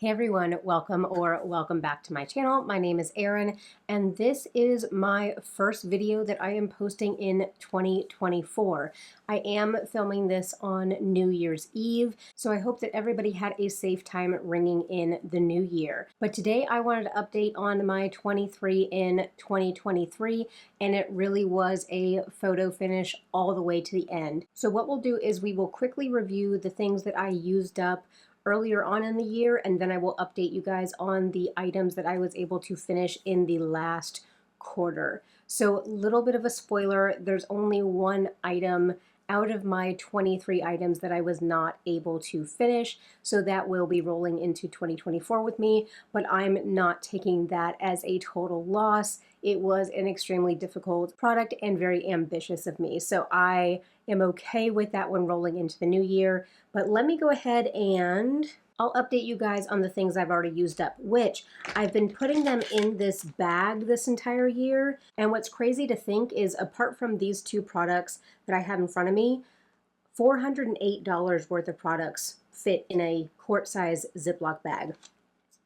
Hey everyone, welcome back to my channel. My name is Erin, and this is my first video that I am posting in 2024. I am filming this on New Year's Eve, so I hope that everybody had a safe time ringing in the new year. But today I wanted to update on my 23 in 2023, and it really was a photo finish all the way to the end. So what we'll do is we will quickly review the things that I used up earlier on in the year, and then I will update you guys on the items that I was able to finish in the last quarter. So a little bit of a spoiler, there's only one item out of my 23 items that I was not able to finish, so that will be rolling into 2024 with me, but I'm not taking that as a total loss. It was an extremely difficult product and very ambitious of me, so I am okay with that one rolling into the new year. But let me go ahead and I'll update you guys on the things I've already used up, which I've been putting them in this bag this entire year. And what's crazy to think is, apart from these two products that I have in front of me, $408 worth of products fit in a quart-size Ziploc bag.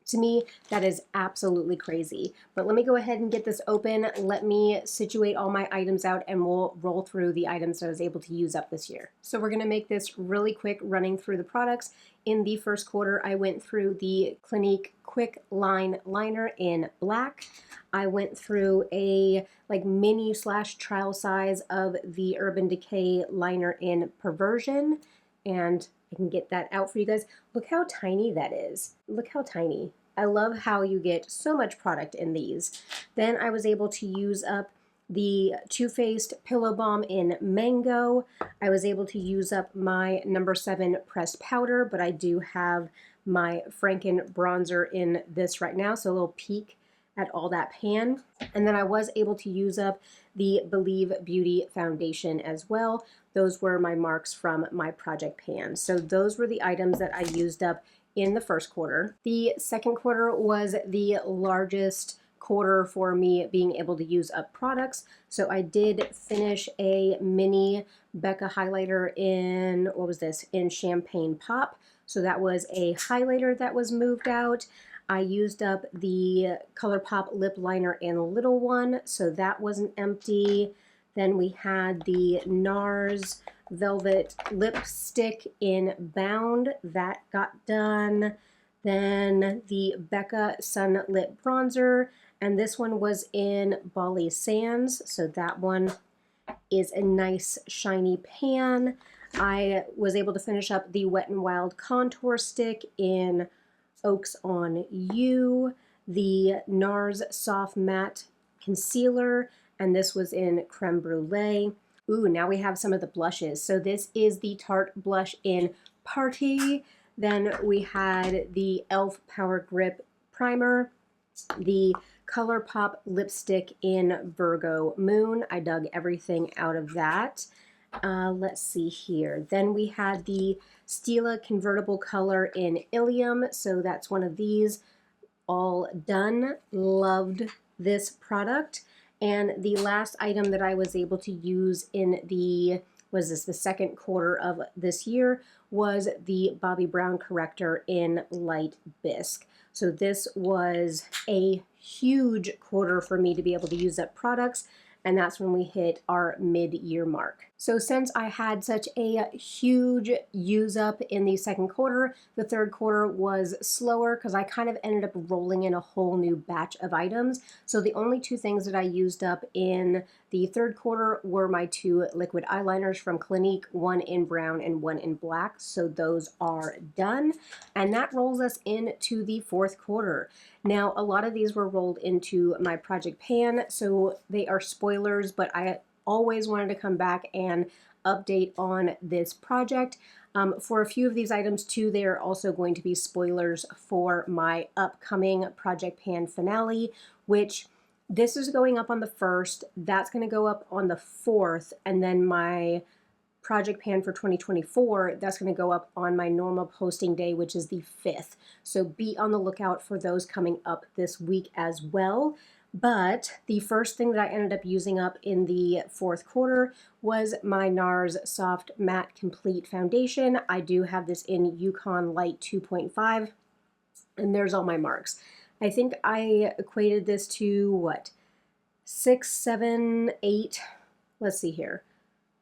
To me, that is absolutely crazy. But let me go ahead and get this open. Let me situate all my items out and we'll roll through the items that I was able to use up this year. So we're gonna make this really quick, running through the products. In the first quarter, I went through the Clinique Quick Line Liner in black. I went through a mini / trial size of the Urban Decay liner in Perversion, and I can get that out for you guys. Look how tiny that is. Look how tiny. I love how you get so much product in these. Then I was able to use up the Too Faced Pillow Balm in Mango. I was able to use up my number 7 pressed powder, but I do have my Franken bronzer in this right now, so a little peek at all that pan. And then I was able to use up the Believe Beauty foundation as well. Those were my marks from my project pan. So those were the items that I used up in the first quarter. The second quarter was the largest quarter for me being able to use up products. So I did finish a mini Becca highlighter in, what was this, in Champagne Pop. So that was a highlighter that was moved out. I used up the ColourPop lip liner in Little One, so that wasn't empty. Then we had the NARS Velvet Lipstick in Bound. That got done. Then the Becca Sunlit Bronzer, and this one was in Bali Sands, so that one is a nice shiny pan. I was able to finish up the Wet n Wild Contour Stick in Oaks on You, the NARS Soft Matte Concealer, and this was in Creme Brulee. Ooh, now we have some of the blushes. So this is the Tarte blush in Party. Then we had the e.l.f. Power Grip Primer, the ColourPop lipstick in Virgo Moon. I dug everything out of that. Let's see here. Then we had the Stila Convertible Color in Ilium. So that's one of these. All done. Loved this product. And the last item that I was able to use in the second quarter of this year was the Bobbi Brown corrector in Light Bisque. So this was a huge quarter for me to be able to use up products, and that's when we hit our mid-year mark. So since I had such a huge use up in the second quarter, the third quarter was slower because I kind of ended up rolling in a whole new batch of items. So the only two things that I used up in the third quarter were my 2 liquid eyeliners from Clinique, one in brown and one in black. So those are done. And that rolls us into the fourth quarter. Now, a lot of these were rolled into my project pan, so they are spoilers, but I always wanted to come back and update on this project. For a few of these items too, they are also going to be spoilers for my upcoming project pan finale, which this is going up on the 1st, that's going to go up on the 4th, and then my project pan for 2024, that's going to go up on my normal posting day, which is the 5th. So be on the lookout for those coming up this week as well. But the first thing that I ended up using up in the fourth quarter was my NARS Soft Matte Complete Foundation. I do have this in Yukon Light 2.5. And there's all my marks. I think I equated this to what? 6, 7, 8. Let's see here.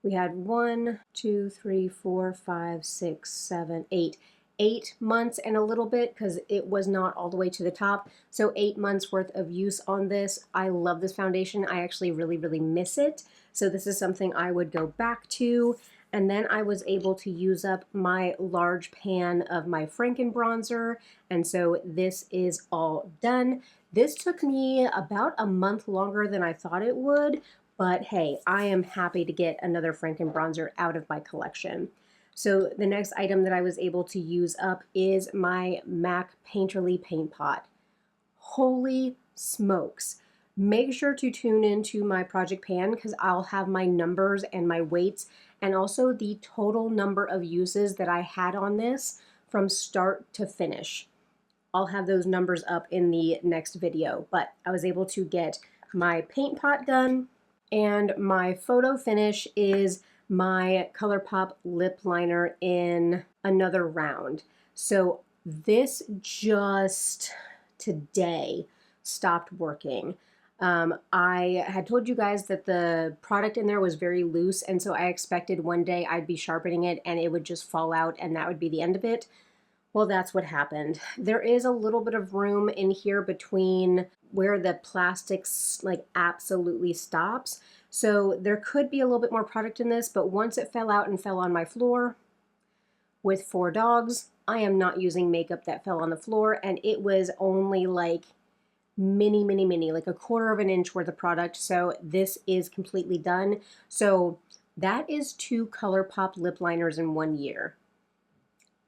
We had 1, 2, 3, 4, 5, 6, 7, 8. 8 months and a little bit because it was not all the way to the top. So 8 months worth of use on this. I love this foundation. I actually really, really miss it. So this is something I would go back to. And then I was able to use up my large pan of my Franken bronzer. And so this is all done. This took me about a month longer than I thought it would, but hey, I am happy to get another Franken bronzer out of my collection. So the next item that I was able to use up is my MAC Painterly Paint Pot. Holy smokes. Make sure to tune into my project pan because I'll have my numbers and my weights and also the total number of uses that I had on this from start to finish. I'll have those numbers up in the next video, but I was able to get my paint pot done, and my photo finish is my ColourPop lip liner in another round. So this just today stopped working. I had told you guys that the product in there was very loose, and so I expected one day I'd be sharpening it and it would just fall out and that would be the end of it. Well, that's what happened. There is a little bit of room in here between where the plastics like absolutely stops. So there could be a little bit more product in this, but once it fell out and fell on my floor with 4 dogs, I am not using makeup that fell on the floor, and it was only like mini, like a 1/4 of an inch worth of product. So this is completely done. So that is 2 ColourPop lip liners in 1 year.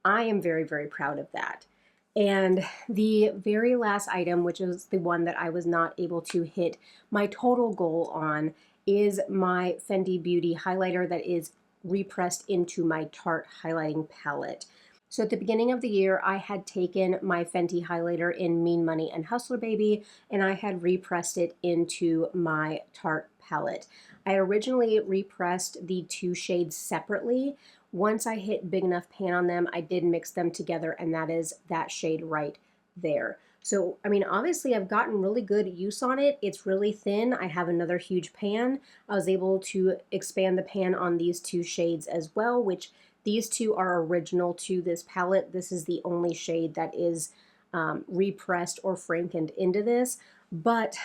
I am very, very proud of that. And the very last item, which is the one that I was not able to hit my total goal on, is my Fenty Beauty highlighter that is repressed into my Tarte highlighting palette. So at the beginning of the year, I had taken my Fenty highlighter in Mean Money and Hustler Baby, and I had repressed it into my Tarte palette. I originally repressed the 2 shades separately. Once I hit big enough pan on them, I did mix them together, and that is that shade right there. So, I mean, obviously I've gotten really good use on it. It's really thin. I have another huge pan. I was able to expand the pan on these 2 shades as well, which these 2 are original to this palette. This is the only shade that is repressed or frankened into this. But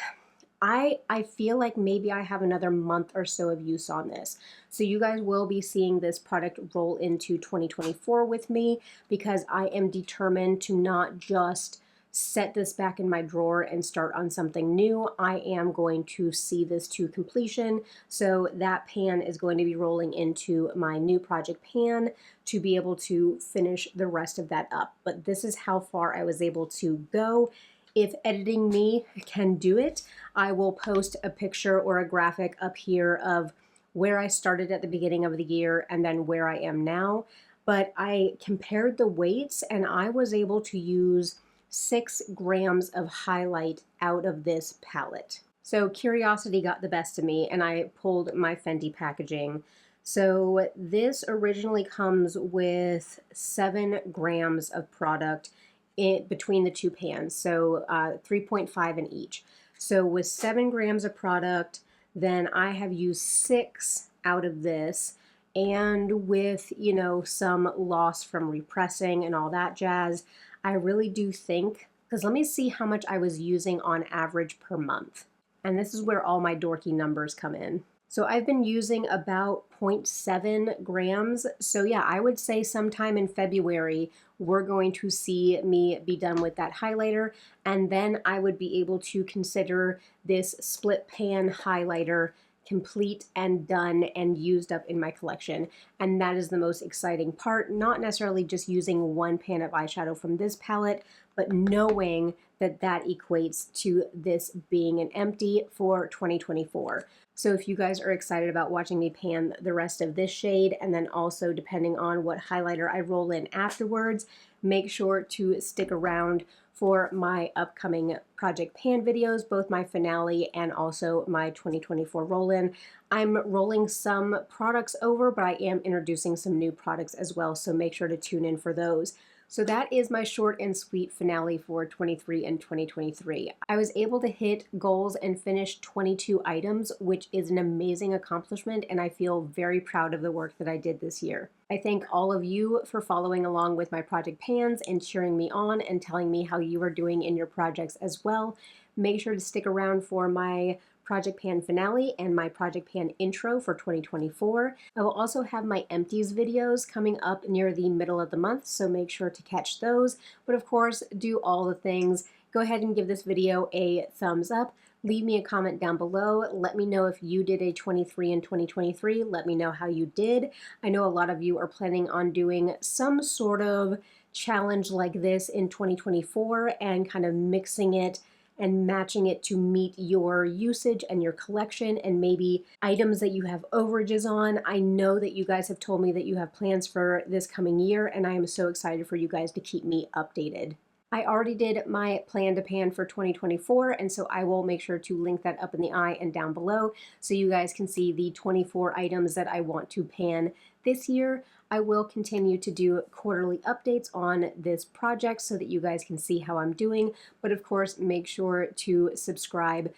I feel like maybe I have another month or so of use on this. So you guys will be seeing this product roll into 2024 with me because I am determined to not just set this back in my drawer and start on something new. I am going to see this to completion. So that pan is going to be rolling into my new project pan to be able to finish the rest of that up. But this is how far I was able to go. If editing me can do it, I will post a picture or a graphic up here of where I started at the beginning of the year and then where I am now. But I compared the weights and I was able to use 6 grams of highlight out of this palette. So curiosity got the best of me and I pulled my Fenty packaging. So this originally comes with 7 grams of product in between the 2 pans, so 3.5 in each. So with 7 grams of product, then I have used 6 out of this, and with, you know, some loss from repressing and all that jazz, I really do think, because let me see how much I was using on average per month. And this is where all my dorky numbers come in. So I've been using about 0.7 grams. So yeah, I would say sometime in February, we're going to see me be done with that highlighter. And then I would be able to consider this split pan highlighter complete and done and used up in my collection. And that is the most exciting part, not necessarily just using 1 pan of eyeshadow from this palette, but knowing that that equates to this being an empty for 2024. So if you guys are excited about watching me pan the rest of this shade, and then also depending on what highlighter I roll in afterwards, make sure to stick around for my upcoming project pan videos, both my finale and also my 2024 roll-in. I'm rolling some products over, but I am introducing some new products as well, so make sure to tune in for those. So that is my short and sweet finale for 23 and 2023. I was able to hit goals and finish 22 items, which is an amazing accomplishment, and I feel very proud of the work that I did this year. I thank all of you for following along with my project pans and cheering me on and telling me how you are doing in your projects as well. Make sure to stick around for my Project Pan finale and my Project Pan intro for 2024. I will also have my Empties videos coming up near the middle of the month, so make sure to catch those. But of course, do all the things. Go ahead and give this video a thumbs up. Leave me a comment down below. Let me know if you did a 23 in 2023. Let me know how you did. I know a lot of you are planning on doing some sort of challenge like this in 2024 and kind of mixing it and matching it to meet your usage and your collection and maybe items that you have overages on. I know that you guys have told me that you have plans for this coming year, and I am so excited for you guys to keep me updated. I already did my plan to pan for 2024, and so I will make sure to link that up in the eye and down below so you guys can see the 24 items that I want to pan this year. I will continue to do quarterly updates on this project so that you guys can see how I'm doing, but of course make sure to subscribe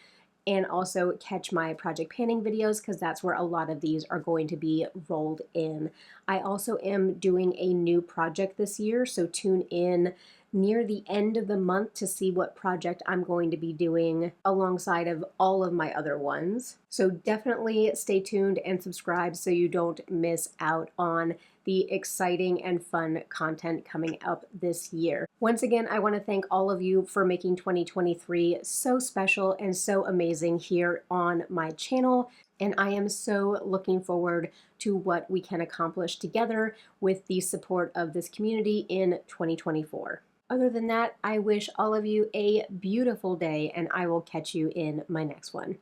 and also catch my project panning videos because that's where a lot of these are going to be rolled in. I also am doing a new project this year, so tune in near the end of the month to see what project I'm going to be doing alongside of all of my other ones. So definitely stay tuned and subscribe so you don't miss out on the exciting and fun content coming up this year. Once again, I want to thank all of you for making 2023 so special and so amazing here on my channel. And I am so looking forward to what we can accomplish together with the support of this community in 2024. Other than that, I wish all of you a beautiful day, and I will catch you in my next one.